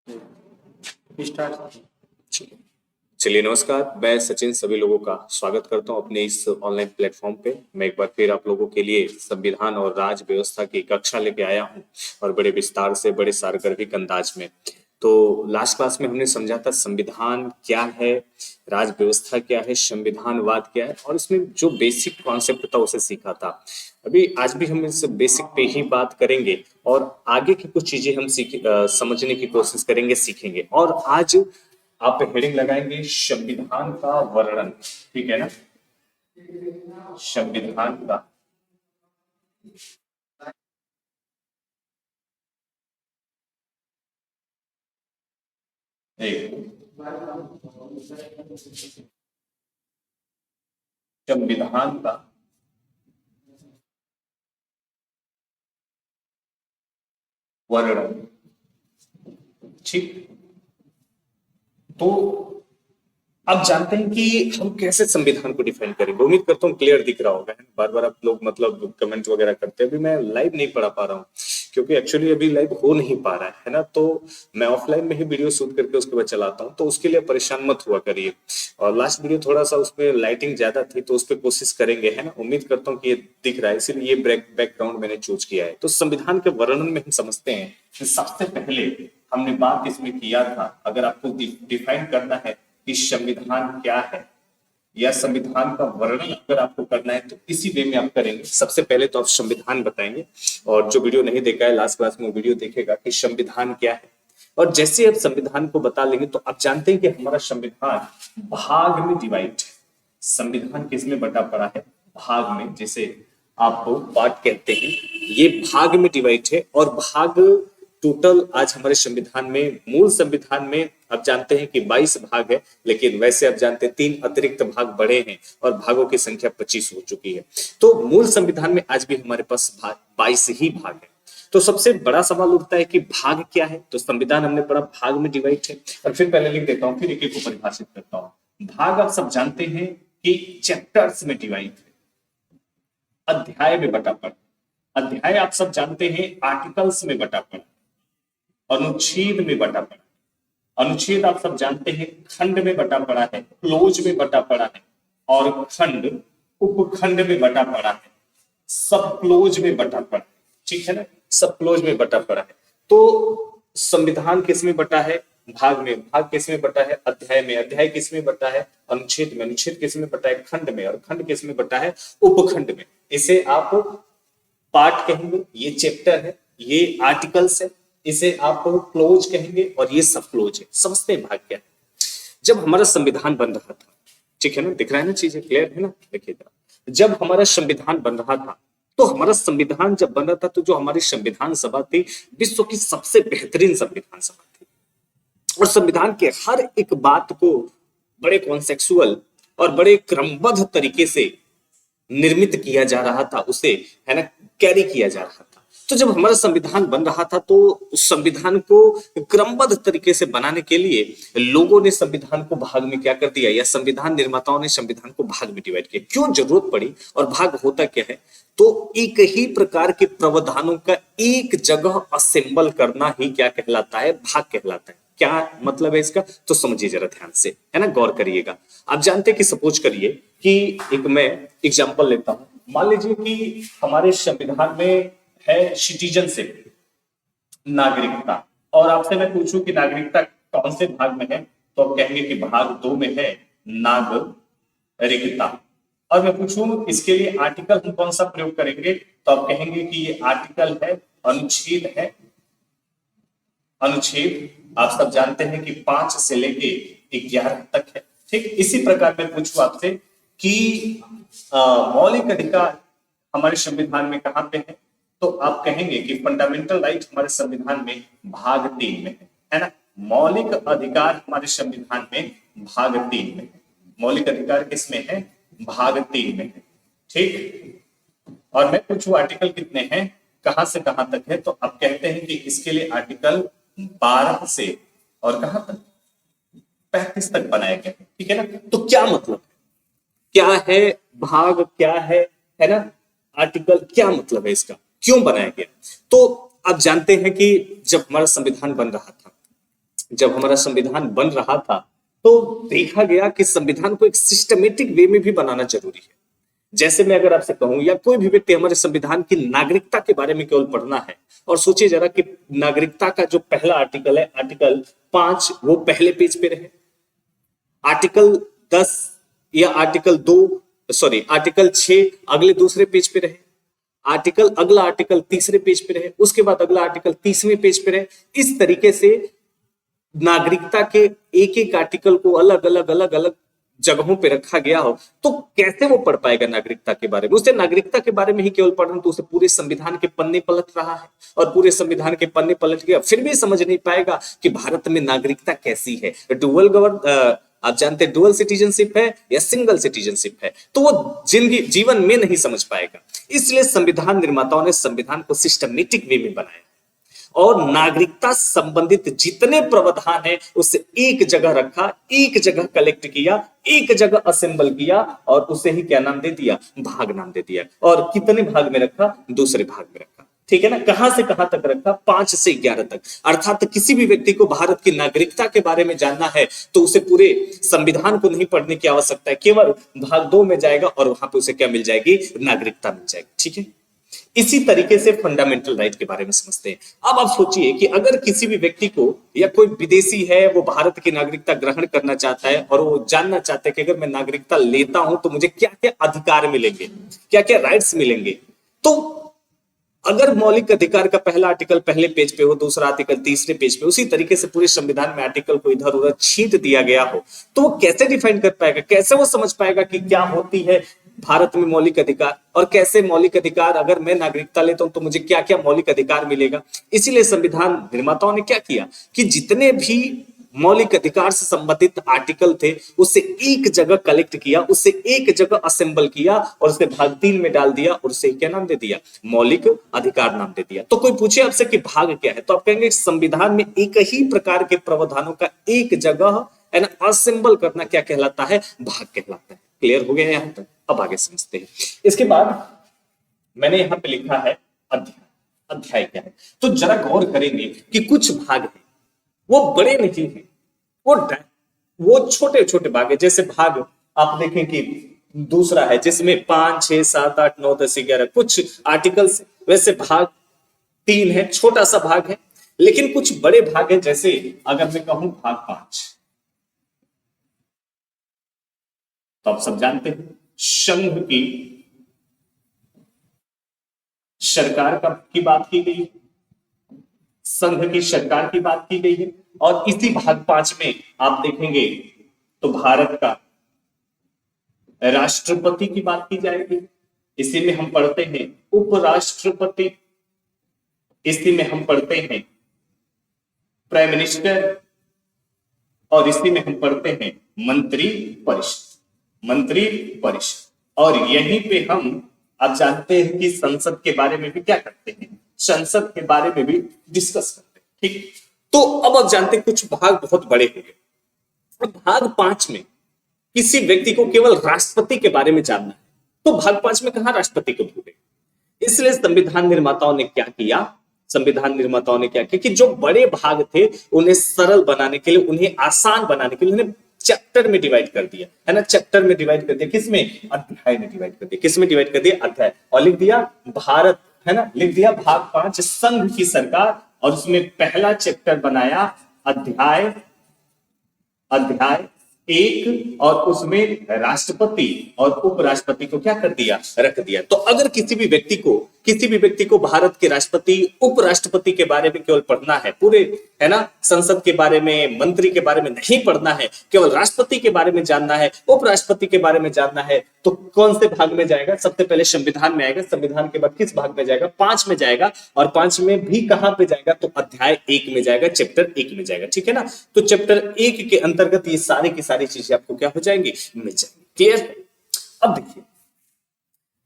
Start. चलिए नमस्कार, मैं सचिन सभी लोगों का स्वागत करता हूं अपने इस ऑनलाइन प्लेटफॉर्म पे। मैं एक बार फिर आप लोगों के लिए संविधान और राज व्यवस्था की कक्षा लेके आया हूं और बड़े विस्तार से, बड़े सारगर्भिक अंदाज में। तो लास्ट क्लास में हमने समझा था संविधान क्या है, राज व्यवस्था क्या है, संविधानवाद क्या है, और इसमें जो बेसिक कॉन्सेप्ट था उसे सीखा था। अभी आज भी हम इस बेसिक पे ही बात करेंगे और आगे की कुछ चीजें हम समझने की कोशिश करेंगे, सीखेंगे। और आज आप हेडिंग लगाएंगे संविधान का वर्णन, ठीक है ना। संविधान का एक संविधान का वर्णन, ठीक। तो अब जानते हैं कि हम कैसे संविधान को डिफाइन करेंगे। उम्मीद करता हूँ क्लियर दिख रहा होगा, है ना? बार बार आप लोग मतलब कमेंट वगैरह करते हैं। अभी मैं लाइव नहीं पढ़ा पा रहा हूँ क्योंकि एक्चुअली अभी लाइव हो नहीं पा रहा है ना। तो मैं ऑफलाइन में ही वीडियो शूट करके उसके बाद चलाता हूँ, तो उसके लिए परेशान मत हुआ करिए। और लास्ट वीडियो थोड़ा सा उसमें लाइटिंग ज्यादा थी, तो उस पर कोशिश करेंगे, है ना। उम्मीद करता हूँ कि ये दिख रहा है, इसीलिए ये बैकग्राउंड मैंने चूज किया है। तो संविधान के वर्णन में हम समझते हैं कि सबसे पहले हमने बात इसमें किया था, अगर आपको डिफाइन करना है कि संविधान क्या है या संविधान का वर्णन अगर आपको करना है, तो इसी वे में आप करेंगे। सबसे पहले तो आप संविधान बताएंगे, और जो वीडियो नहीं देखा है लास्ट क्लास में वो वीडियो देखेगा कि संविधान क्या है। और जैसे आप संविधान को बता लेंगे तो आप जानते हैं कि हमारा संविधान भाग में डिवाइड है। संविधान किसमें बटा पड़ा है? भाग में। जैसे आप पार्ट कहते हैं, ये भाग में डिवाइड है। और भाग टोटल आज हमारे संविधान में, मूल संविधान में आप जानते हैं कि 22 भाग है, लेकिन वैसे आप जानते हैं 3 अतिरिक्त भाग बढ़े हैं और भागों की संख्या 25 हो चुकी है। तो मूल संविधान में आज भी हमारे पास 22 ही भाग है। तो सबसे बड़ा सवाल उठता है कि भाग क्या है। तो संविधान हमने पढ़ा भाग में डिवाइड है। और फिर पहले लिख देता हूं, फिर एक एक को परिभाषित करता हूं। भाग आप सब जानते हैं कि चैप्टर्स में डिवाइड है, अध्याय में बटा पड़ा। अध्याय आप सब जानते हैं आर्टिकल्स में बटा पड़ा, अनुच्छेद में बटा पड़ा। अनुच्छेद आप सब जानते हैं खंड में बटा पड़ा है, क्लोज में बटा पड़ा है, और खंड उपखंड में बटा पड़ा है, सब क्लोज में बटा पड़ा है, ठीक है ना। सब क्लोज में बटा पड़ा है। तो संविधान किस में बटा है? भाग में। भाग किस में बटा है? अध्याय में। अध्याय किस में बटा है? अनुच्छेद में। अनुच्छेद किस में बटा है? खंड में। और खंड किस में बटा है? उपखंड में। इसे आप पार्ट कहेंगे, ये चैप्टर है, ये आर्टिकल्स है, इसे आप क्लोज कहेंगे, और ये सब क्लोज है। समझते हैं भाग क्या है? जब हमारा संविधान बन रहा था, ठीक है ना, दिख रहा है ना, चीजें क्लियर है ना। देखिएगा, जब हमारा संविधान बन रहा था, तो हमारा संविधान जब बन रहा था, तो जो हमारी संविधान सभा थी, विश्व की सबसे बेहतरीन संविधान सभा थी। और संविधान के हर एक बात को बड़े कॉन्सेक्सुअल और बड़े क्रमबद्ध तरीके से निर्मित किया जा रहा था, उसे, है ना, कैरी किया जा रहा था। तो जब हमारा संविधान बन रहा था, तो उस संविधान को क्रमबद्ध तरीके से बनाने के लिए लोगों ने संविधान को भाग में क्या कर दिया, या संविधान निर्माताओं ने संविधान को भाग में डिवाइड किया। क्यों जरूरत पड़ी, और भाग होता क्या है? तो एक ही प्रकार के प्रावधानों का एक जगह असेंबल करना ही क्या कहलाता है? भाग कहलाता है। क्या मतलब है इसका? तो समझिए जरा ध्यान से, है ना, गौर करिएगा। आप जानते हैं कि सपोज करिए कि एक मैं एग्जांपल लेता हूं। मान लीजिए कि हमारे संविधान में है सिटीजनशिप, नागरिकता। और आपसे मैं पूछूं कि नागरिकता कौन से भाग में है, तो आप कहेंगे कि भाग 2 में है, नागरिकता। और मैं पूछूं इसके लिए आर्टिकल हम कौन सा प्रयोग करेंगे, तो आप कहेंगे कि ये आर्टिकल है, अनुच्छेद है। अनुच्छेद आप सब जानते हैं कि 5 से लेके 11 तक है, ठीक। इसी प्रकार मैं पूछूं आपसे कि मौलिक अधिकार हमारे संविधान में कहां पे है, तो आप कहेंगे कि फंडामेंटल राइट हमारे संविधान में भाग 3 में है ना। मौलिक अधिकार हमारे संविधान में भाग 3 में है। मौलिक अधिकार किसमें है? भाग 3 में है, ठीक। और मैं पूछूं आर्टिकल कितने हैं, कहां से कहां तक है, तो आप कहते हैं कि इसके लिए आर्टिकल 12 से और कहां तक? 35 तक बनाया गया है, ठीक है ना। तो क्या मतलब है, क्या है भाग, क्या है ना, आर्टिकल, क्या मतलब है इसका, क्यों बनाया गया? तो आप जानते हैं कि जब हमारा संविधान बन रहा था, जब हमारा संविधान बन रहा था तो देखा गया कि संविधान को एक सिस्टमेटिक वे में भी बनाना जरूरी है। जैसे मैं अगर आपसे कहूं या कोई भी व्यक्ति हमारे संविधान की नागरिकता के बारे में केवल पढ़ना है और सोचिए जरा कि नागरिकता का जो पहला आर्टिकल है आर्टिकल 5 वो पहले पेज पे रहे, आर्टिकल 10 या आर्टिकल 6 अगले दूसरे पेज पे रहे, अगला आर्टिकल तीसरे पेज पे रहे, उसके बाद अगला आर्टिकल 30वें पेज पे रहे। इस तरीके से नागरिकता के एक एक आर्टिकल को अलग अलग जगहों पे रखा गया हो तो कैसे वो पढ़ पाएगा नागरिकता के बारे में। उसे नागरिकता के बारे में ही केवल पढ़ना तो उसे पूरे संविधान के पन्ने पलट रहा है और पूरे संविधान के पन्ने पलट गया फिर भी समझ नहीं पाएगा कि भारत में नागरिकता कैसी है। आप जानते हैं डुअल सिटीजनशिप है या सिंगल सिटीजनशिप है, तो वो जिंदगी जीवन में नहीं समझ पाएगा। इसलिए संविधान निर्माताओं ने संविधान को सिस्टमेटिक वे में बनाया और नागरिकता संबंधित जितने प्रावधान है उसे एक जगह रखा, एक जगह कलेक्ट किया, एक जगह असेंबल किया और उसे ही क्या नाम दे दिया, भाग नाम दे दिया। और कितने भाग में रखा, दूसरे भाग में रखा। ठीक है ना, कहां से कहां तक रखा, 5 से 11 तक। अर्थात किसी भी व्यक्ति को भारत की नागरिकता के बारे में जानना है तो उसे पूरे संविधान को नहीं पढ़ने की आवश्यकता है, केवल भाग 2 में जाएगा और वहां पे उसे क्या मिल जाएगी, नागरिकता मिल जाएगी। ठीक है, इसी तरीके से फंडामेंटल राइट के बारे में समझते हैं। अब आप सोचिए कि अगर किसी भी व्यक्ति को या कोई विदेशी है वो भारत की नागरिकता ग्रहण करना चाहता है और वो जानना चाहता है कि अगर मैं नागरिकता लेता हूं तो मुझे क्या क्या अधिकार मिलेंगे, क्या क्या राइट्स मिलेंगे। तो अगर मौलिक अधिकार का पहला आर्टिकल पहले पेज पे हो, दूसरा आर्टिकल तीसरे पेज पे, उसी तरीके से पूरे संविधान में आर्टिकल को इधर उधर छींट दिया गया हो तो वो कैसे डिफाइन कर पाएगा, कैसे वो समझ पाएगा कि क्या होती है भारत में मौलिक अधिकार और कैसे मौलिक अधिकार, अगर मैं नागरिकता लेता हूं तो मुझे क्या क्या मौलिक अधिकार मिलेगा। इसीलिए संविधान निर्माताओं ने क्या किया कि जितने भी मौलिक अधिकार से संबंधित आर्टिकल थे उसे एक जगह कलेक्ट किया, उसे एक जगह असेंबल किया और उसे भाग 3 में डाल दिया और उसे क्या नाम दे दिया, मौलिक अधिकार नाम दे दिया। तो कोई पूछे आपसे कि भाग क्या है तो आप कहेंगे संविधान में एक ही प्रकार के प्रावधानों का एक जगह असेंबल करना क्या कहलाता है, भाग कहलाता है। क्लियर हो गया यहां तक, अब आगे समझते हैं। इसके बाद मैंने यहां पे लिखा है अध्याय। अध्याय क्या है तो जरा गौर करेंगे कि कुछ भाग है वो बड़े नहीं है, वो छोटे छोटे भाग है। जैसे भाग आप देखें कि दूसरा है जिसमें 5, 6, 7, 8, 9, 10, 11 कुछ आर्टिकल्स, वैसे भाग 3 है, छोटा सा भाग है। लेकिन कुछ बड़े भाग है, जैसे अगर मैं कहूं भाग 5 तो आप सब जानते हैं संघ की सरकार की बात की गई, संघ की सरकार की बात की गई है। और इसी भाग 5 में आप देखेंगे तो भारत का राष्ट्रपति की बात की जाएगी, इसी में हम पढ़ते हैं उपराष्ट्रपति, इसी में हम पढ़ते हैं प्राइम मिनिस्टर और इसी में हम पढ़ते हैं मंत्री परिषद, मंत्री परिषद। और यहीं पे हम आप जानते हैं कि संसद के बारे में भी क्या करते हैं, संसद के बारे में भी डिस्कस करते हैं। ठीक, तो अब आप जानते हैं कुछ भाग बहुत बड़े हो गए। भाग 5 में किसी व्यक्ति को केवल राष्ट्रपति के बारे में जानना है तो भाग 5 में कहां राष्ट्रपति को भूले। इसलिए संविधान निर्माताओं ने क्या किया, संविधान निर्माताओं ने क्या किया कि जो बड़े भाग थे उन्हें सरल बनाने के लिए, उन्हें आसान बनाने के लिए उन्हें चैप्टर में डिवाइड कर दिया, है ना, चैप्टर में डिवाइड कर दिया। किसमें, अध्याय में डिवाइड कर दिया। किसमें डिवाइड कर दिया, अध्याय। और लिख दिया भारत, है ना, लिख दिया भाग 5 संघ की सरकार और उसमें पहला चैप्टर बनाया अध्याय 1 और उसमें राष्ट्रपति और उपराष्ट्रपति को क्या कर दिया, रख दिया। तो अगर किसी भी व्यक्ति को भारत के राष्ट्रपति उपराष्ट्रपति के बारे में केवल पढ़ना है, पूरे, है ना, संसद के बारे में, मंत्री के बारे में नहीं पढ़ना है, केवल राष्ट्रपति के बारे में जानना है, उपराष्ट्रपति के बारे में जानना है, तो कौन से भाग में जाएगा, सबसे पहले संविधान में आएगा। संविधान के बाद किस भाग में जाएगा, 5 में जाएगा। और 5 में भी कहां पे जाएगा, तो अध्याय 1 में जाएगा, चैप्टर 1 में जाएगा। ठीक है ना, तो चैप्टर 1 के अंतर्गत ये सारी की सारी चीजें आपको क्या हो जाएंगी, मिल जाएंगी। क्लियर। अब देखिए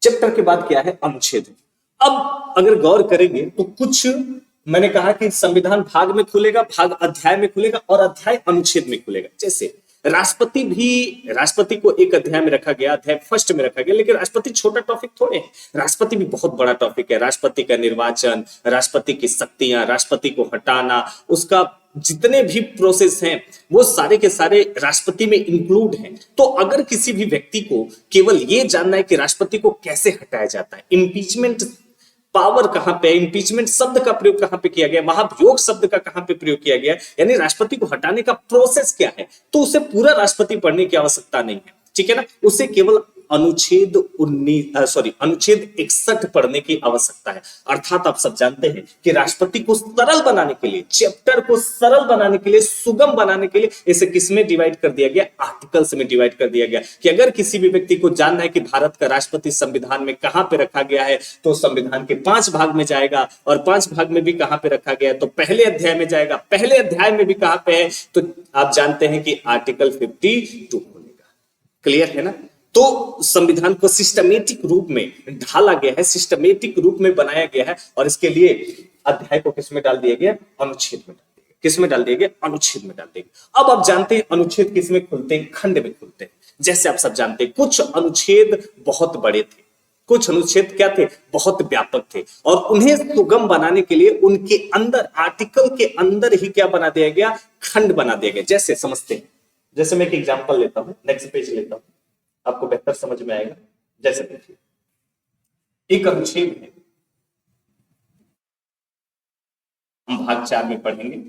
चैप्टर के बाद क्या है, अनुच्छेद। अब अगर गौर करेंगे तो कुछ मैंने कहा कि संविधान भाग में खुलेगा, भाग अध्याय में खुलेगा और अध्याय अनुच्छेद में खुलेगा। जैसे राष्ट्रपति को एक अध्याय में रखा गया, अध्याय 1 में रखा गया। लेकिन राष्ट्रपति छोटा टॉपिक थोड़े है, राष्ट्रपति भी बहुत बड़ा टॉपिक है। राष्ट्रपति का निर्वाचन, राष्ट्रपति की शक्तियां, राष्ट्रपति को हटाना, उसका जितने भी प्रोसेस हैं वो सारे के सारे राष्ट्रपति में इंक्लूड हैं। तो अगर किसी भी व्यक्ति को केवल ये जानना है कि राष्ट्रपति को कैसे हटाया जाता है, इम्पीचमेंट पावर कहां पे, इम्पीचमेंट शब्द का प्रयोग कहां पे किया गया, महाभियोग शब्द का कहां पे प्रयोग किया गया, यानी राष्ट्रपति को हटाने का प्रोसेस क्या है, तो उसे पूरा राष्ट्रपति पढ़ने की आवश्यकता नहीं है, ठीक है ना। उसे केवल अनुच्छेद 61 पढ़ने की आवश्यकता है। अर्थात आप सब जानते हैं कि राष्ट्रपति को सरल बनाने के लिए, चैप्टर को सरल बनाने के लिए, सुगम बनाने के लिए इसे किसमें डिवाइड कर दिया गया, आर्टिकल्स में डिवाइड कर दिया गया। कि अगर किसी भी व्यक्ति को जानना है कि भारत का राष्ट्रपति संविधान में कहां पे रखा गया है, तो संविधान के 5 भाग में जाएगा, और 5 भाग में भी कहां पे रखा गया है, तो पहले अध्याय में जाएगा, पहले अध्याय में भी कहां पे है, तो आप जानते हैं कि आर्टिकल 52 खुलेगा। क्लियर है ना। तो संविधान को सिस्टमेटिक रूप में ढाला गया है, सिस्टमेटिक रूप में बनाया गया है, और इसके लिए अध्याय को किसमें डाल दिया गया, अनुच्छेद में डाल दिया गया। किसमें डाल दिया गया, अनुच्छेद में डाल दिया गया। अब आप जानते हैं अनुच्छेद किसमें खुलते हैं, खंड में खुलते हैं। जैसे आप सब जानते हैं कुछ अनुच्छेद बहुत बड़े थे, कुछ अनुच्छेद क्या थे, बहुत व्यापक थे, और उन्हें सुगम बनाने के लिए उनके अंदर, आर्टिकल के अंदर ही क्या बना दिया गया, खंड बना दिया गया। जैसे समझते हैं, जैसे मैं एक एग्जांपल लेता हूं, नेक्स्ट पेज लेता हूं, आपको बेहतर समझ में आएगा। जैसे देखिए, एक अनुच्छेद है, हम भाग 4 में पढ़ेंगे,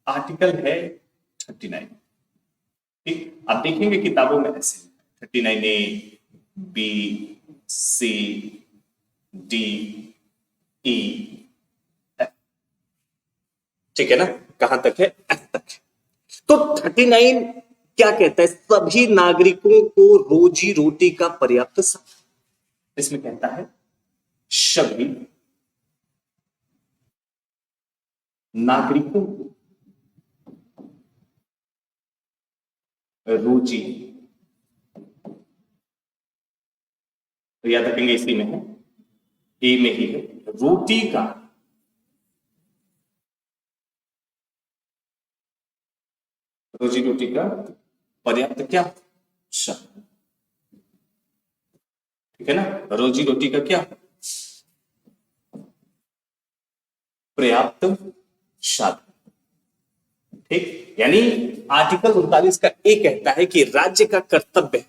आर्टिकल है 39। ठीक, आप देखेंगे किताबों में ऐसे 39A, B, C, D, E, F। ठीक है ना, कहां तक है, F तक है। तो 39 क्या कहता है, सभी नागरिकों को रोजी रोटी का पर्याप्त साधन। इसमें कहता है सभी नागरिकों को रोजी, तो याद रखेंगे इसी में है, ए में ही है, रोटी का रोजी रोटी का पर्याप्त क्या, ठीक है ना, रोजी रोटी का क्या, पर्याप्त साधन। ठीक, यानी आर्टिकल 39 का एक कहता है कि राज्य का कर्तव्य है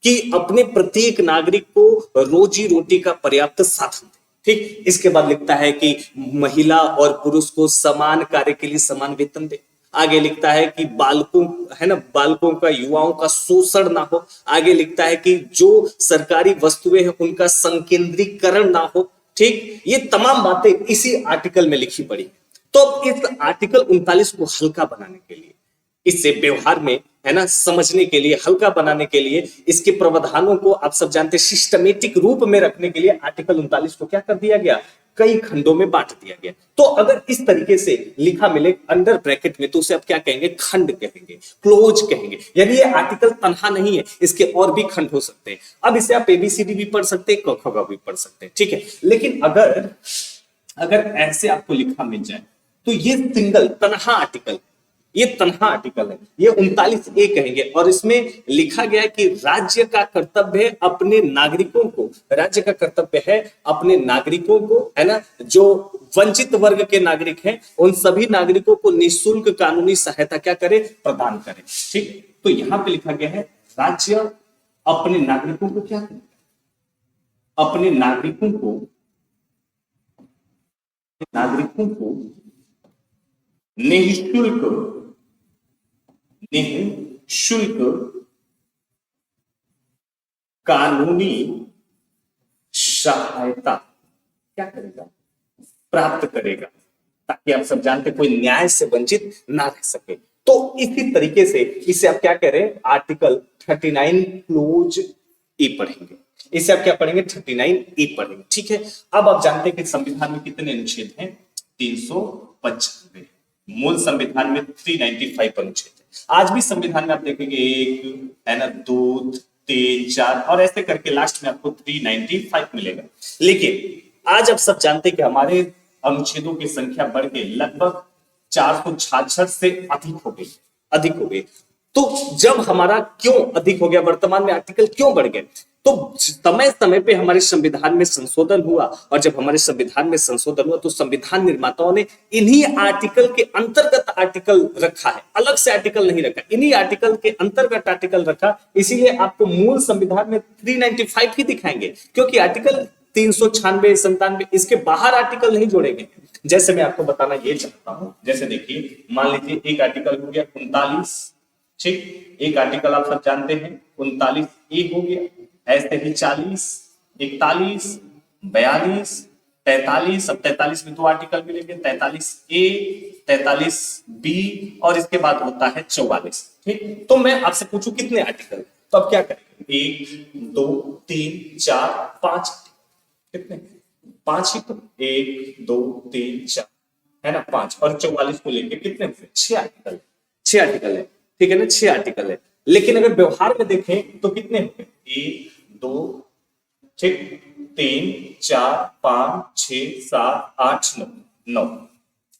कि अपने प्रत्येक नागरिक को रोजी रोटी का पर्याप्त साधन दे। ठीक, इसके बाद लिखता है कि महिला और पुरुष को समान कार्य के लिए समान वेतन दे। आगे लिखता है कि बालकों, है ना, बालकों का, युवाओं का शोषण ना हो। आगे लिखता है कि जो सरकारी वस्तुएं हैं उनका संकेंद्रीकरण ना हो। ठीक, ये तमाम बातें इसी आर्टिकल में लिखी पड़ी। तो इस आर्टिकल 39 को हल्का बनाने के लिए, इससे व्यवहार में, है ना, समझने के लिए, हल्का बनाने के लिए, इसके प्रावधानों को आप सब जानते हैं सिस्टमेटिक रूप में रखने के लिए आर्टिकल 39 को क्या कर दिया गया, कई खंडों में बांट दिया गया। तो अगर इस तरीके से लिखा मिले अंडर ब्रैकेट में, तो उसे आप क्या कहेंगे, खंड कहेंगे, क्लोज कहेंगे। यानी ये आर्टिकल तनहा नहीं है, इसके और भी खंड हो सकते हैं। अब इसे आप एबीसीडी भी पढ़ सकते हैं, क ख ग भी पढ़ सकते हैं, ठीक है। लेकिन अगर ऐसे आपको लिखा मिल जाए तो ये सिंगल तनहा आर्टिकल, ये तनहा आर्टिकल है, ये 39A कहेंगे। और इसमें लिखा गया है कि राज्य का कर्तव्य है अपने नागरिकों को, राज्य का कर्तव्य है अपने नागरिकों को, है ना, जो वंचित वर्ग के नागरिक हैं उन सभी नागरिकों को निःशुल्क कानूनी सहायता क्या करे, प्रदान करे। ठीक, तो यहां पे लिखा गया है राज्य अपने नागरिकों को क्या करे, अपने नागरिकों को निःशुल्क कानूनी सहायता क्या करेगा, प्राप्त करेगा, ताकि आप सब जानते कोई न्याय से वंचित ना रह सके। तो इसी तरीके से इसे आप क्या करें, आर्टिकल 39 क्लोज ए पढ़ेंगे। इसे आप क्या पढ़ेंगे, 39A पढ़ेंगे, ठीक है। अब आप जानते हैं कि संविधान में कितने अनुच्छेद हैं, 395। मूल संविधान में 395 अनुच्छेद है। आज भी संविधान में आप देखेंगे 1, है ना, 2, 3, 4 और ऐसे करके लास्ट में आपको 395 मिलेगा। लेकिन आज आप सब जानते हैं कि हमारे अनुच्छेदों की संख्या बढ़ के लगभग 466 से अधिक हो गई। तो जब हमारा क्यों अधिक हो गया, वर्तमान में आर्टिकल क्यों बढ़ गए, तो समय समय पे हमारे संविधान में संशोधन हुआ, और जब हमारे संविधान में संशोधन हुआ तो संविधान निर्माताओं ने इन्हीं आर्टिकल के अंतर्गत आर्टिकल रखा है, अलग से आर्टिकल नहीं रखा, इन्हीं आर्टिकल के अंतर्गत आर्टिकल रखा। इसीलिए आपको मूल संविधान में 395 ही दिखाएंगे, क्योंकि आर्टिकल 396, 97 इसके बाहर आर्टिकल नहीं जोड़े गए। जैसे मैं आपको बताना ये चाहता हूं, जैसे देखिए मान लीजिए एक आर्टिकल हो गया 39, ठीक, एक आर्टिकल आप सब जानते हैं 39 ए हो गया, ऐसे ही 40, 41, 42, 43, अब 43 में दो आर्टिकल मिलेंगे, 43 ए, 43 बी, और इसके बाद होता है 44, ठीक। तो मैं आपसे पूछूं कितने आर्टिकल, तो अब क्या करेंगे, 1 2 3 4 5, कितने, 5 ही तो, 1 2 3 4 है ना, 5, और 44 को लेके कितने हुए, 6 आर्टिकल, 6 आर्टिकल है, ठीक है ना, 6 आर्टिकल है। लेकिन अगर व्यवहार में देखें तो कितने हुए, 1 2, ठीक, 3 4 5 6 7 8 9, 9,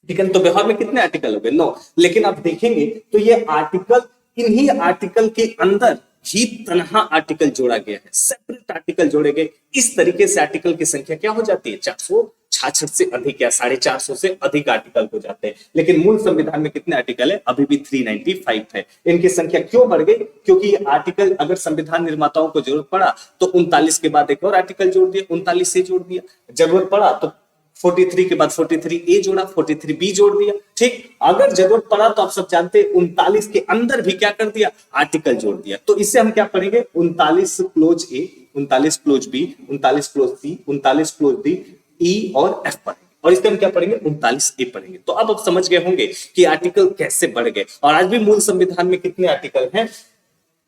ठीक है। तो व्यवहार में कितने आर्टिकल हो गए, 9। लेकिन आप देखेंगे तो ये आर्टिकल, इन्हीं आर्टिकल के अंदर ही तनहा आर्टिकल जोड़ा गया है, सेपरेट आर्टिकल जोड़े गए। इस तरीके से आर्टिकल की संख्या क्या हो जाती है, 466 से अधिक या 450 से अधिक आर्टिकल हो जाते हैं। लेकिन मूल संविधान में कितने आर्टिकल है, अभी भी 395 है। इनकी संख्या क्यों बढ़ गई, क्योंकि ये आर्टिकल अगर संविधान निर्माताओं को जरूरत पड़ा तो 39 के बाद एक और आर्टिकल जोड़ दिया, 39 से जोड़ दिया, जरूरत पड़ा तो 43 के बाद 43 ए जोड़ा, 43 बी जोड़ दिया, ठीक। अगर जरूरत पड़ा तो आप सब जानते हैं 39 के अंदर भी क्या कर दिया, आर्टिकल जोड़ दिया। तो इससे हम क्या पढ़ेंगे, 39 क्लोज ए, 39 close B, 39 close C, 39 close D, ई और एफ पढ़ेंगे। और इसके हम क्या पढ़ेंगे, 39 ए पढ़ेंगे। तो अब आप समझ गए होंगे कि आर्टिकल कैसे बढ़ गए। और आज भी मूल संविधान में कितने आर्टिकल हैं,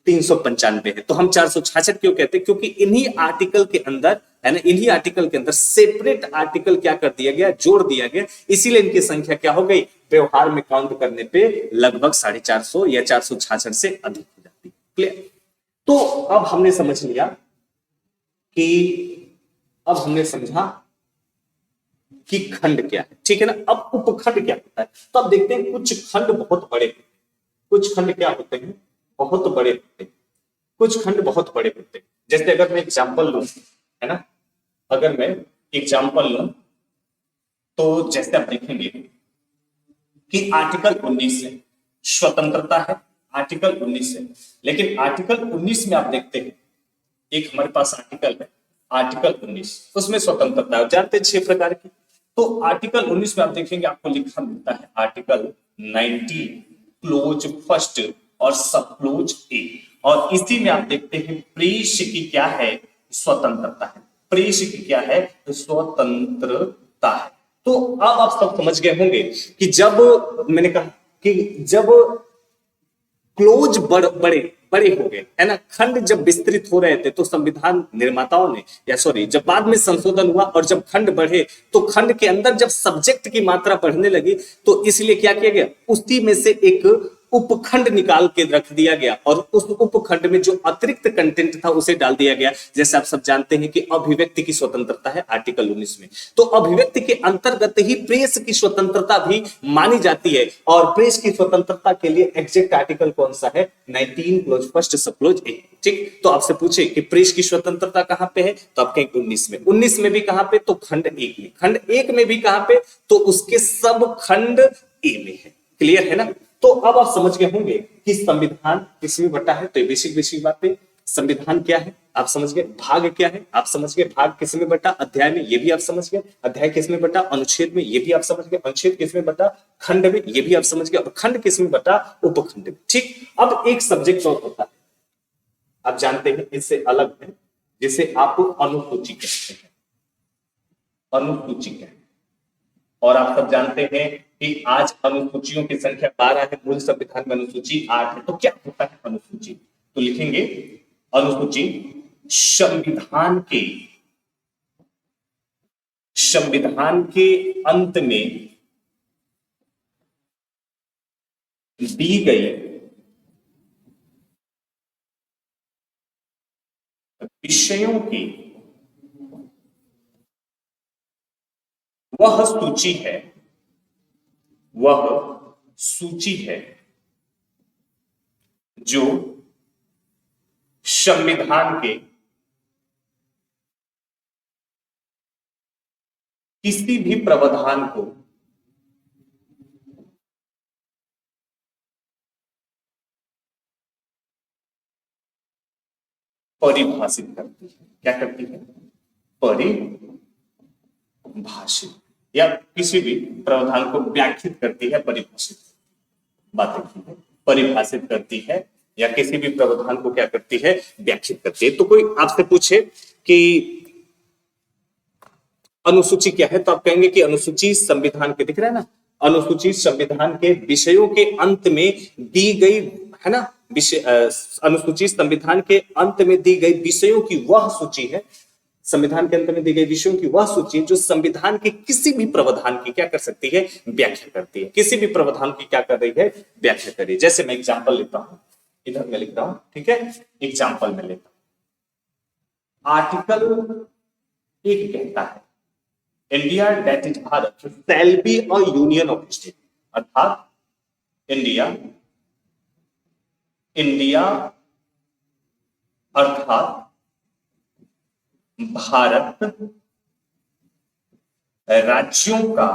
395 है। तो हम 466 क्यों कहते हैं, क्योंकि इन्हीं आर्टिकल के अंदर है ना, इन्हीं आर्टिकल के अंदर सेपरेट आर्टिकल क्या कर दिया गया, जोड़ दिया गया। इसीलिए इनकी संख्या क्या हो गई, व्यवहार में काउंट करने पे लगभग 450 या 466 से अधिक हो जाती है। क्लियर। तो अब हमने समझ लिया कि, अब हमने समझा कि खंड क्या है, ठीक है ना। अब उपखंड क्या होता है, तो अब देखते हैं कुछ खंड बहुत बड़े, कुछ खंड क्या होते हैं, बहुत बड़े होते हैं, कुछ खंड बहुत बड़े होते हैं। जैसे अगर मैं एग्जांपल लूं, है ना, अगर मैं एग्जांपल लूं तो जैसे आप देखेंगे कि आर्टिकल 19 से स्वतंत्रता है, आर्टिकल 19 से। लेकिन आर्टिकल 19 में आप देखते हैं, एक हमारे पास आर्टिकल है, आर्टिकल 19, उसमें स्वतंत्रता है, जानते हैं 6 प्रकार की। तो आर्टिकल 19 में आप देखेंगे आपको लिखा मिलता है आर्टिकल 19 क्लोज फर्स्ट और सब क्लोज ए। और इसी में आप देखते हैं प्रेस की क्या है, स्वतंत्रता है, प्रेस की क्या है, स्वतंत्रता है। तो अब आप सब समझ गए होंगे कि जब मैंने कहा कि जब क्लोज बड़े बड़े हो गए, है ना, खंड जब विस्तृत हो रहे थे तो संविधान निर्माताओं ने, या सॉरी जब बाद में संशोधन हुआ और जब खंड बढ़े तो खंड के अंदर जब सब्जेक्ट की मात्रा बढ़ने लगी तो इसलिए क्या किया गया, उसी में से एक उपखंड निकाल के रख दिया गया और उस उपखंड में जो अतिरिक्त कंटेंट था उसे डाल दिया गया। जैसे आप सब जानते हैं कि अभिव्यक्ति की स्वतंत्रता है आर्टिकल 19 में, तो अभिव्यक्ति के अंतर्गत ही प्रेस की स्वतंत्रता भी मानी जाती है। और प्रेस की स्वतंत्रता के लिए एग्जैक्ट आर्टिकल कौन सा है, 19 क्लोज फर्स्ट सब क्लोज ए, ठीक। तो आपसे पूछे कि प्रेस की स्वतंत्रता कहां पे है, तो आप कहेंगे 19 में। 19 में भी कहां पे, तो खंड 1 में। खंड 1 में भी कहां पे, तो उसके सब खंड ए में है। क्लियर है ना। तो अब आप समझ गए होंगे कि संविधान किसमें बटा है, तो बेसिक बेसिक बातें, संविधान क्या है आप समझ गए, भाग क्या है आप समझ गए, भाग किसमें बटा, अध्याय में, ये भी आप समझ गए, अध्याय किसमें बटा, अनुच्छेद में, ये भी आप समझ गए, अनुच्छेद किसमें बटा, खंड में, ये भी आप समझ गए, और खंड किसमें बटा, उपखंड में, ठीक। अब एक सब्जेक्ट और होता है, आप जानते हैं इससे अलग है, जिसे आप अनुसूची कहते हैं, अनुसूची कहते हैं। और आप सब जानते हैं कि आज अनुसूचियों की संख्या 12 है, मूल संविधान में अनुसूची 8 है। तो क्या होता है अनुसूची, तो लिखेंगे अनुसूची संविधान के अंत में दी गई विषयों की वह सूची है, वह सूची है जो संविधान के किसी भी प्रावधान को परिभाषित करती है। क्या करती है? परिभाषित, या किसी भी प्रावधान को व्याख्यात करती है, परिभाषित बातें की है, परिभाषित करती है, या किसी भी प्रावधान को क्या करती है? व्याख्यात करती है। तो कोई आपसे पूछे कि अनुसूची क्या है, तो आप कहेंगे कि अनुसूची संविधान के, दिख रहा है ना, अनुसूची संविधान के विषयों के अंत में दी गई, है ना, विषय, अनुसूची संविधान के अंत में दी गई विषयों की वह सूची है, संविधान के अंत में दी गई विषयों की वह सूची जो संविधान के किसी भी प्रावधान की क्या कर सकती है? व्याख्या करती है। किसी भी प्रावधान की क्या कर रही है? व्याख्या कर रही है। जैसे मैं एग्जांपल लेता हूं, इधर मैं लिख रहा हूं, ठीक है, एग्जांपल में लेता हूं। आर्टिकल 1 कहता है India that is Bharat shall be a union of state, अर्थात इंडिया अर्थात भारत राज्यों का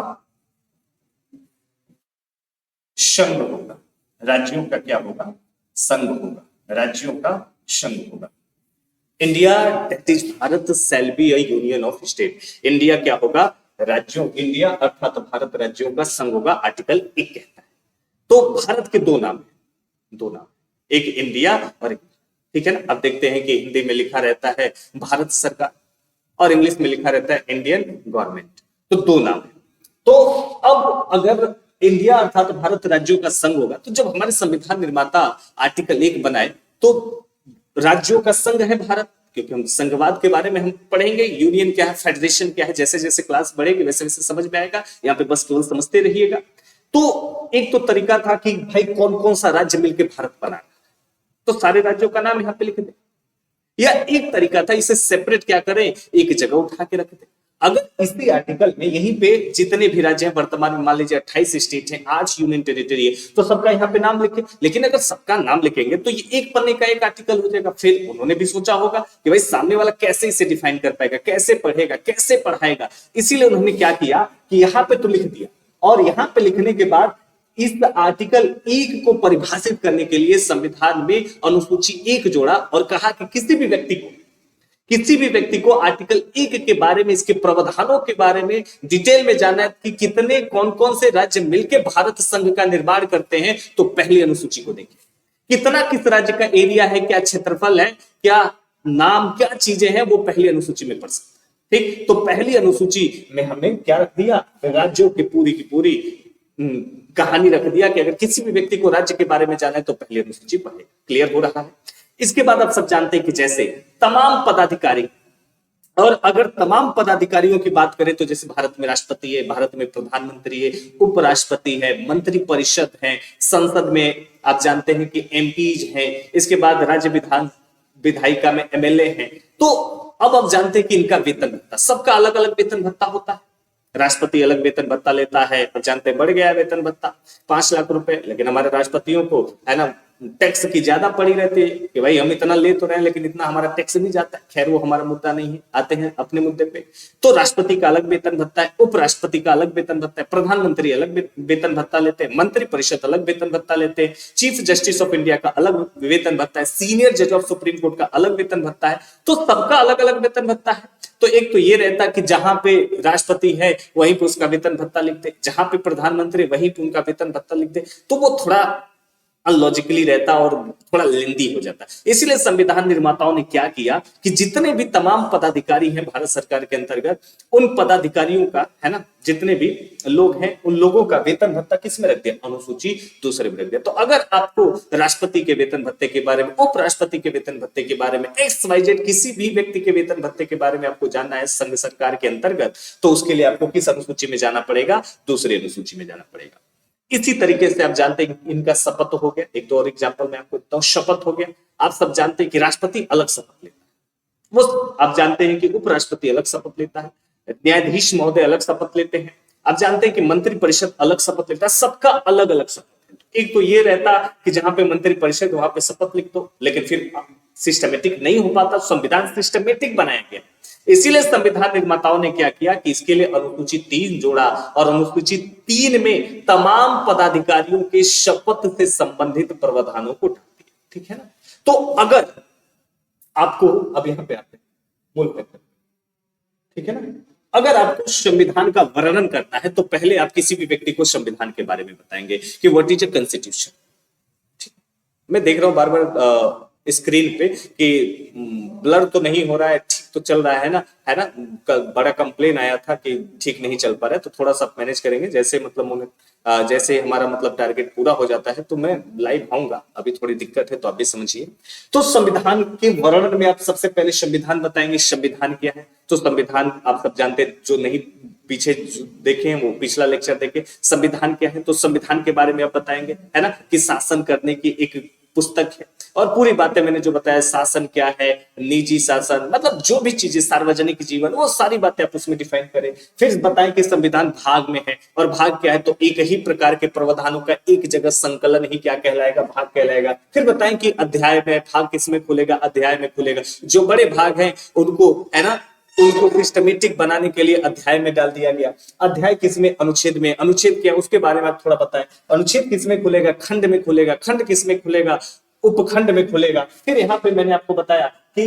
संघ होगा। राज्यों का क्या होगा? संघ होगा। राज्यों का संघ होगा। India that is Bharat shall be a union of state. India क्या होगा? राज्यों, इंडिया अर्थात भारत राज्यों का संघ होगा, आर्टिकल 1 कहता है। तो भारत के दो नाम है, दो नाम, एक इंडिया और एक, ठीक है ना। अब देखते हैं कि हिंदी में लिखा रहता है भारत सरकार और इंग्लिश में लिखा रहता है इंडियन गवर्नमेंट, तो दो नाम है। तो अब अगर इंडिया अर्थात भारत राज्यों का संघ होगा, तो जब हमारे संविधान निर्माता आर्टिकल 1 बनाए तो राज्यों का संघ है भारत, क्योंकि हम संघवाद के बारे में हम पढ़ेंगे, यूनियन क्या है, फेडरेशन क्या है, जैसे जैसे क्लास बढ़ेगी वैसे वैसे समझ में आएगा, यहाँ पे बस केवल समझते रहिएगा। तो एक तो तरीका था कि भाई कौन कौन सा राज्य मिलकर भारत बना, तो सारे राज्यों का नाम यहाँ पे लिख दे, या एक तरीका था इसे सेपरेट क्या करें, एक जगह उठा के रख दे। अगर इसी आर्टिकल में यहीं पे जितने भी राज्य हैं, वर्तमान में मान लीजिए 28 स्टेट हैं, 8 यूनियन टेरिटरी है, तो सबका यहाँ पे नाम लिखे। लेकिन अगर सबका नाम लिखेंगे तो ये एक पन्ने का एक आर्टिकल हो जाएगा। फिर उन्होंने भी सोचा होगा कि भाई सामने वाला कैसे इसे डिफाइन कर पाएगा, कैसे पढ़ेगा, कैसे पढ़ाएगा। इसीलिए उन्होंने क्या किया कि यहाँ पे तो लिख दिया, और यहाँ पे लिखने के बाद इस आर्टिकल 1 को परिभाषित करने के लिए संविधान में अनुसूची 1 जोड़ा और कहा कि किसी भी व्यक्ति को आर्टिकल 1 के बारे में, इसके प्रावधानों के बारे में डिटेल में जानना है कि कितने कौन कौन से राज्य मिलकर भारत संघ का निर्माण करते हैं, तो पहली अनुसूची को देखिए। कितना किस राज्य का एरिया है, क्या क्षेत्रफल है, क्या नाम, क्या चीजें हैं, वो पहली अनुसूची में पढ़ सकते हैं। ठीक, तो पहली अनुसूची में हमने क्या रख दिया? राज्यों की पूरी कहानी रख दिया कि अगर किसी भी व्यक्ति को राज्य के बारे में जानना है तो पहली अनुसूची पढ़े। क्लियर हो रहा है? इसके बाद आप सब जानते हैं कि जैसे तमाम पदाधिकारी, और अगर तमाम पदाधिकारियों की बात करें तो जैसे भारत में राष्ट्रपति है, भारत में प्रधानमंत्री है, उपराष्ट्रपति है, मंत्री परिषद है, संसद में आप जानते हैं कि एमपीज हैं, इसके बाद राज्य विधायिका में एमएलए हैं। तो अब आप जानते हैं कि इनका वेतन भत्ता, सबका अलग अलग वेतन भत्ता होता है। राष्ट्रपति अलग वेतन भत्ता लेता है, अब जानते हैं बढ़ गया वेतन भत्ता 5 लाख रुपए, लेकिन हमारे राष्ट्रपतियों को है ना टैक्स की ज्यादा पड़ी रहती है कि भाई हम इतना ले तो रहे हैं लेकिन इतना हमारा टैक्स भी जाता है। खैर वो हमारा मुद्दा नहीं है, आते हैं अपने मुद्दे पे। तो राष्ट्रपति का अलग वेतन भत्ता है, उपराष्ट्रपति का अलग वेतन भत्ता है, प्रधानमंत्री अलग वेतन भत्ता लेते हैं, मंत्री परिषद अलग वेतन भत्ता लेते हैं, चीफ जस्टिस ऑफ इंडिया का अलग वेतन भत्ता है, सीनियर जज ऑफ सुप्रीम कोर्ट का अलग वेतन भत्ता है। तो सबका अलग अलग वेतन भत्ता है। तो एक तो ये रहता कि जहां पे राष्ट्रपति है वहीं पे उसका वेतन भत्ता लिख दे, जहां पे प्रधानमंत्री वहीं पे उनका वेतन भत्ता लिख दे, तो वो थोड़ा अनलॉजिकली रहता और थोड़ा लेंदी हो जाता है। इसीलिए संविधान निर्माताओं ने क्या किया कि जितने भी तमाम पदाधिकारी हैं भारत सरकार के अंतर्गत, उन पदाधिकारियों का है ना, जितने भी लोग हैं उन लोगों का वेतन भत्ता किस में रख दिया? अनुसूची 2 में रख दिया। तो अगर आपको राष्ट्रपति के वेतन भत्ते के बारे में, उपराष्ट्रपति के वेतन भत्ते के बारे में, XYZ किसी भी व्यक्ति के वेतन भत्ते के बारे में आपको जानना है संघ सरकार के अंतर्गत, तो उसके लिए आपको किस अनुसूची में जाना पड़ेगा? 2 अनुसूची में जाना पड़ेगा। इसी तरीके से आप जानते हैं इनका शपथ हो गया। एक दो और एग्जांपल मैं आपको देता हूं। शपथ हो गया, आप सब जानते हैं कि राष्ट्रपति अलग शपथ लेता है, वो आप जानते हैं कि उपराष्ट्रपति अलग शपथ लेता है, न्यायाधीश महोदय अलग शपथ लेते हैं, आप जानते हैं कि मंत्री परिषद अलग शपथ लेता है, सबका अलग अलग शपथ। एक तो ये रहता कि जहां पे मंत्री परिषद वहां पे शपथ लिख दो, लेकिन फिर सिस्टमेटिक नहीं हो पाता। संविधान सिस्टमेटिक बनाया गया इसीलिए संविधान निर्माताओं ने क्या किया कि इसके लिए अनुसूची 3 जोड़ा और अनुसूची 3 में तमाम पदाधिकारियों के शपथ से संबंधित प्रावधानों को ढक दिया। ठीक है ना। तो अगर आपको, अब यहां पे आते हैं मूल फैक्टर, ठीक है ना, अगर आपको संविधान का वर्णन करना है तो पहले आप किसी भी व्यक्ति को संविधान के बारे में बताएंगे कि व्हाट इज अ कॉन्स्टिट्यूशन। मैं देख रहा हूं बार बार स्क्रीन पे कि ब्लर तो नहीं हो रहा है, ठीक तो चल रहा है ना, है ना। बड़ा कंप्लेन आया था कि ठीक नहीं चल पा रहा है, तो थोड़ा सा मैनेज करेंगे। जैसे मतलब जैसे हमारा मतलब टारगेट पूरा हो जाता है तो मैं लाइव आऊंगा। अभी थोड़ी दिक्कत है तो आप भी समझिए। तो संविधान के वर्णन में आप सबसे पहले संविधान बताएंगे, संविधान क्या है। तो संविधान आप सब जानते हैं, जो नहीं पीछे देखे वो पिछला लेक्चर देखे। संविधान क्या है, तो संविधान के बारे में आप बताएंगे, है ना, कि शासन करने की एक पुस्तक है। और पूरी बातें मैंने जो बताया, शासन क्या है, निजी शासन, मतलब जो भी चीजें सार्वजनिक जीवन, वो सारी बातें आप उसमें डिफाइन करें। फिर बताएं कि संविधान भाग में है, और भाग क्या है, तो एक ही प्रकार के प्रावधानों का एक जगह संकलन ही क्या कहलाएगा, भाग कहलाएगा। फिर बताएं कि अध्याय में, भाग किसमें खुलेगा, अध्याय में खुलेगा। जो बड़े भाग हैं उनको, है ना, उनको सिस्टमेटिक बनाने के लिए अध्याय में डाल दिया गया। अध्याय किसमें, अनुच्छेद में। अनुच्छेद क्या, उसके बारे में आप थोड़ा बताएं। अनुच्छेद किसमें खुलेगा, खंड में खुलेगा। खंड किसमें खुलेगा, उपखंड में खुलेगा। फिर यहाँ पे मैंने आपको बताया कि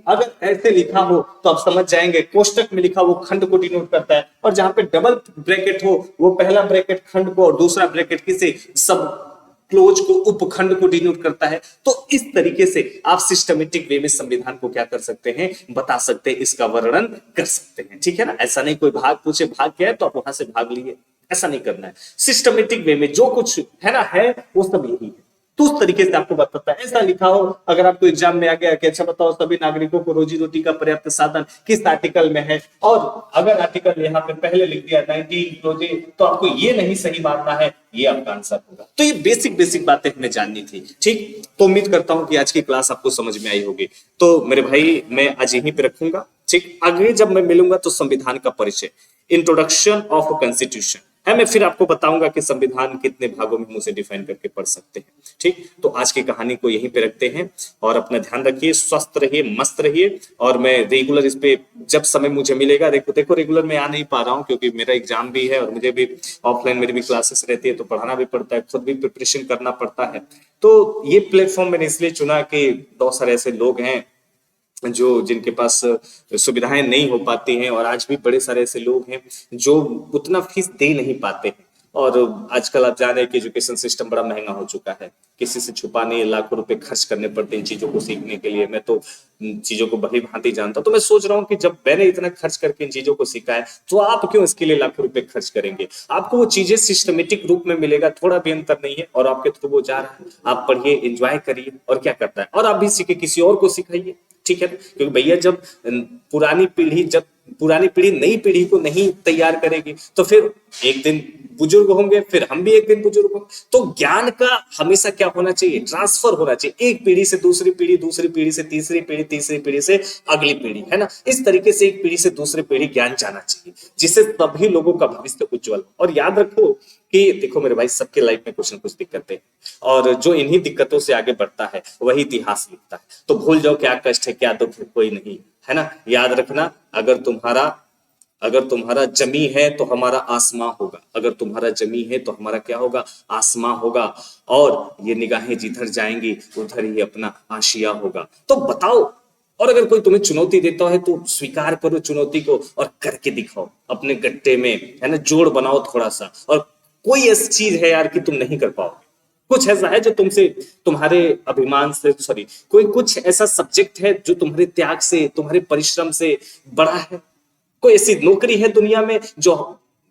अगर ऐसे लिखा हो तो आप समझ जाएंगे, कोष्टक में लिखा वो खंड को डिनोट करता है, और जहां पे डबल ब्रैकेट हो वो पहला ब्रैकेट खंड को और दूसरा ब्रैकेट किसे, सब क्लोज को, उपखंड को डिनोट करता है। तो इस तरीके से आप सिस्टमेटिक वे में संविधान को क्या कर सकते हैं, बता सकते हैं, इसका वर्णन कर सकते हैं। ठीक है ना। ऐसा नहीं कोई भाग पूछे भाग क्या है तो आप वहां से भाग लिए, ऐसा नहीं करना है। सिस्टमेटिक वे में जो कुछ है ना, है वो सब यही है। तो उस तरीके से आपको बताता है। ऐसा लिखा हो अगर आपको एग्जाम में आ गया कि अच्छा बताओ सभी नागरिकों को रोजी रोटी का पर्याप्त साधन किस आर्टिकल में है, और अगर आर्टिकल यहाँ पे पहले लिख दिया 19 क्लोजे, तो आपको ये नहीं सही मानना है, ये आपका आंसर होगा। तो ये बेसिक बेसिक बातें हमें जाननी थी। ठीक, तो उम्मीद करता हूं कि आज की क्लास आपको समझ में आई होगी। तो मेरे भाई मैं आज यहीं पे रखूंगा। ठीक, आगे जब मैं मिलूंगा तो संविधान का परिचय, इंट्रोडक्शन ऑफ कॉन्स्टिट्यूशन है, मैं फिर आपको बताऊंगा कि संविधान कितने भागों में हम उसे डिफाइन करके पढ़ सकते हैं। ठीक, तो आज की कहानी को यहीं पे रखते हैं, और अपना ध्यान रखिए, स्वस्थ रहिए, मस्त रहिए। और मैं रेगुलर इस पे जब समय मुझे मिलेगा, देखो रेगुलर मैं आ नहीं पा रहा हूँ क्योंकि मेरा एग्जाम भी है और मुझे भी ऑफलाइन मेरी भी क्लासेस रहती है, तो पढ़ाना भी पड़ता है, खुद भी प्रिपरेशन करना पड़ता है। तो ये प्लेटफॉर्म मैंने इसलिए चुना कि बहुत सारे ऐसे लोग हैं जो जिनके पास सुविधाएं नहीं हो पाती हैं, और आज भी बड़े सारे ऐसे लोग हैं जो उतना फीस दे नहीं पाते हैं। और आजकल आप जान रहे हैं कि एजुकेशन सिस्टम बड़ा महंगा हो चुका है, किसी से छुपाने लाखों रुपए खर्च करने पड़ते हैं चीजों को सीखने के लिए। मैं तो चीजों को भली भांति जानता हूं, तो मैं सोच रहा हूँ कि जब मैंने इतना खर्च करके इन चीजों को सीखा है, तो आप क्यों इसके लिए लाखों रुपए खर्च करेंगे। आपको वो चीजें सिस्टमेटिक रूप में मिलेगा, थोड़ा भी अंतर नहीं है, और आपके थ्रू वो जा रहा है। आप पढ़िए, एंजॉय करिए, और क्या करता है, और आप भी सीखे, किसी और को सिखाइए। ठीक है, क्योंकि भैया जब पुरानी पीढ़ी नई पीढ़ी को नहीं तैयार करेगी, तो फिर एक दिन बुजुर्ग होंगे, फिर हम भी एक दिन बुजुर्ग होंगे। तो ज्ञान का हमेशा क्या होना चाहिए, ट्रांसफर होना चाहिए, एक पीढ़ी से दूसरी पीढ़ी, दूसरी पीढ़ी से तीसरी पीढ़ी, तीसरी पीढ़ी से अगली पीढ़ी, है ना। इस तरीके से एक पीढ़ी से दूसरी पीढ़ी ज्ञान जाना चाहिए, जिससे सभी लोगों का भविष्य उज्जवल। और याद रखो कि देखो मेरे भाई, सबके लाइफ में कुछ ना कुछ दिक्कतें हैं, और जो इन्हीं दिक्कतों से आगे बढ़ता है वही इतिहास लिखता है। तो भूल जाओ क्या कष्ट है, क्या दुख है, कोई नहीं, है ना। याद रखना, अगर तुम्हारा जमी है तो हमारा आसमां होगा, अगर तुम्हारा जमी है तो हमारा क्या होगा, आसमां होगा। और ये निगाहें जिधर जाएंगी उधर ही अपना आशिया होगा। तो बताओ, और अगर कोई तुम्हें चुनौती देता है तो स्वीकार करो चुनौती को और करके दिखाओ, अपने गट्टे में, है ना, जोड़ बनाओ थोड़ा सा। और कोई ऐसी चीज है यार कि तुम नहीं कर पाओगे, कुछ ऐसा है जो तुमसे, तुम्हारे अभिमान से, सॉरी, कोई कुछ ऐसा सब्जेक्ट है जो तुम्हारे त्याग से, तुम्हारे परिश्रम से बड़ा है। कोई ऐसी नौकरी है दुनिया में जो,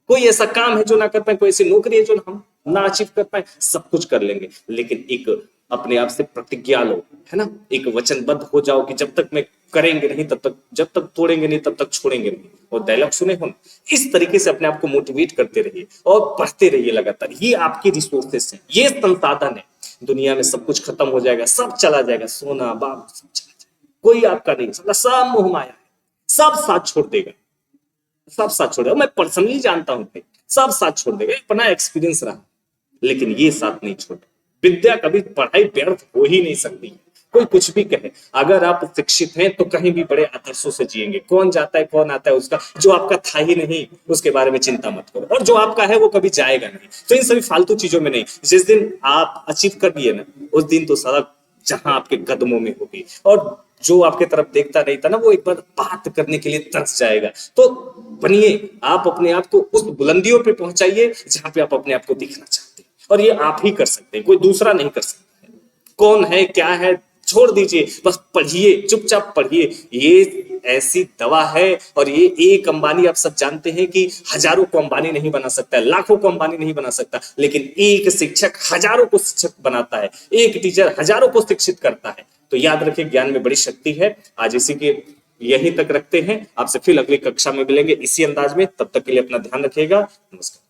कोई ऐसा काम है जो ना कर पाए, कोई ऐसी नौकरी है जो हम ना अचीव कर पाए। सब कुछ कर लेंगे, लेकिन एक अपने आप से प्रतिज्ञा लो, है ना, एक वचनबद्ध हो जाओ कि जब तक मैं करेंगे नहीं तब तक, जब तक तोड़ेंगे नहीं तब तक छोड़ेंगे नहीं। और डायलॉग सुने हो, इस तरीके से अपने आप को मोटिवेट करते रहिए और पढ़ते रहिए लगातार। ये आपके रिसोर्सेस हैं, ये संसाधन है। दुनिया में सब कुछ खत्म हो जाएगा, सब चला जाएगा, सोना बाप सब चला जाएगा, कोई आपका नहीं, सब मोह माया है, सब साथ छोड़ देगा, सब साथ छोड़ देगा। मैं पर्सनली जानता हूं भाई, सब साथ छोड़ देगा, अपना एक्सपीरियंस रहा, लेकिन ये साथ नहीं छोड़े। विद्या कभी, पढ़ाई व्यर्थ हो ही नहीं सकती। कोई कुछ भी कहे, अगर आप शिक्षित हैं तो कहीं भी बड़े आदर्शों से जिएंगे। कौन जाता है कौन आता है उसका, जो आपका था ही नहीं उसके बारे में चिंता मत करो, और जो आपका है वो कभी जाएगा नहीं। तो इन सभी फालतू चीजों में नहीं, जिस दिन आप अचीव कर लिए ना, उस दिन तो सारा जहां आपके कदमों में होगी, और जो आपके तरफ देखता नहीं था ना, वो एक बार बात करने के लिए तरस जाएगा। तो बनिए, आप अपने आप को उस बुलंदियों पे पहुंचाइए जहां पे आप अपने आप को दिखना चाहते हैं, और ये आप ही कर सकते हैं, कोई दूसरा नहीं कर सकता है। कौन है क्या है छोड़ दीजिए, बस पढ़िए, चुपचाप पढ़िए। ये ऐसी दवा है, और ये एक अंबानी, आप सब जानते हैं कि हजारों को अंबानी नहीं बना सकता है, लाखों को अंबानी नहीं बना सकता, लेकिन एक शिक्षक हजारों को शिक्षक बनाता है, एक टीचर हजारों को शिक्षित करता है। तो याद रखिए, ज्ञान में बड़ी शक्ति है। आज इसी के यहीं तक रखते हैं, आपसे फिर अगली कक्षा में मिलेंगे इसी अंदाज में। तब तक के लिए अपना ध्यान रखिएगा। नमस्कार।